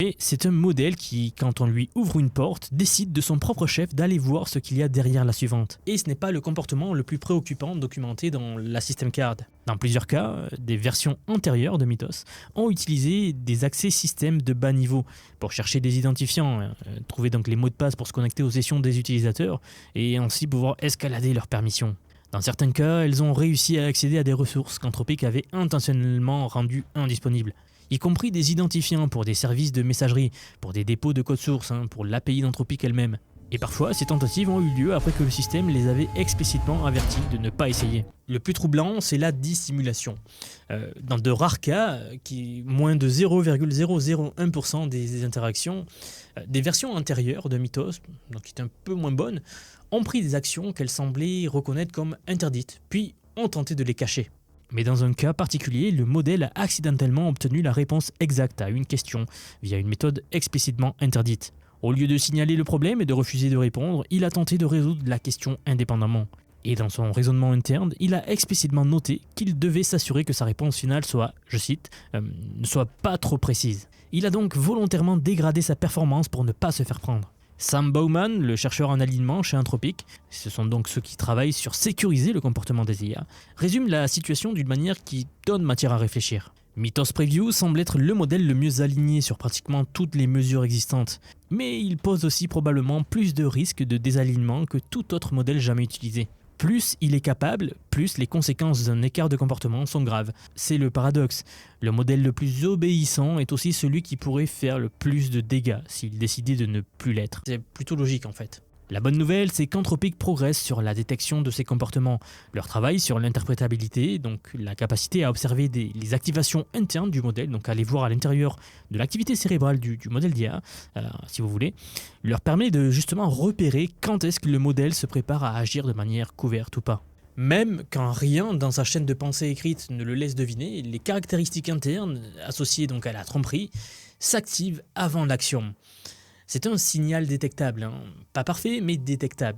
Et c'est un modèle qui, quand on lui ouvre une porte, décide de son propre chef d'aller voir ce qu'il y a derrière la suivante. Et ce n'est pas le comportement le plus préoccupant documenté dans la System Card. Dans plusieurs cas, des versions antérieures de Mythos ont utilisé des accès système de bas niveau pour chercher des identifiants, trouver donc les mots de passe pour se connecter aux sessions des utilisateurs et ainsi pouvoir escalader leurs permissions. Dans certains cas, elles ont réussi à accéder à des ressources qu'Anthropic avait intentionnellement rendues indisponibles, y compris des identifiants pour des services de messagerie, pour des dépôts de code source, pour l'API d'Anthropic elle-même. Et parfois, ces tentatives ont eu lieu après que le système les avait explicitement avertis de ne pas essayer. Le plus troublant, c'est la dissimulation. Dans de rares cas, moins de 0,001% des interactions, des versions antérieures de Mythos, donc qui étaient un peu moins bonnes, ont pris des actions qu'elles semblaient reconnaître comme interdites, puis ont tenté de les cacher. Mais dans un cas particulier, le modèle a accidentellement obtenu la réponse exacte à une question via une méthode explicitement interdite. Au lieu de signaler le problème et de refuser de répondre, il a tenté de résoudre la question indépendamment. Et dans son raisonnement interne, il a explicitement noté qu'il devait s'assurer que sa réponse finale soit, je cite, ne soit pas trop précise. Il a donc volontairement dégradé sa performance pour ne pas se faire prendre. Sam Bowman, le chercheur en alignement chez Anthropic, ce sont donc ceux qui travaillent sur sécuriser le comportement des IA, résume la situation d'une manière qui donne matière à réfléchir. Mythos Preview semble être le modèle le mieux aligné sur pratiquement toutes les mesures existantes, mais il pose aussi probablement plus de risques de désalignement que tout autre modèle jamais utilisé. Plus il est capable, plus les conséquences d'un écart de comportement sont graves. C'est le paradoxe. Le modèle le plus obéissant est aussi celui qui pourrait faire le plus de dégâts s'il décidait de ne plus l'être. C'est plutôt logique en fait. La bonne nouvelle, c'est qu'Anthropic progresse sur la détection de ces comportements. Leur travail sur l'interprétabilité, donc la capacité à observer les activations internes du modèle, donc aller voir à l'intérieur de l'activité cérébrale du modèle d'IA, si vous voulez, leur permet de justement repérer quand est-ce que le modèle se prépare à agir de manière couverte ou pas. Même quand rien dans sa chaîne de pensée écrite ne le laisse deviner, les caractéristiques internes, associées donc à la tromperie, s'activent avant l'action. C'est un signal détectable, pas parfait mais détectable,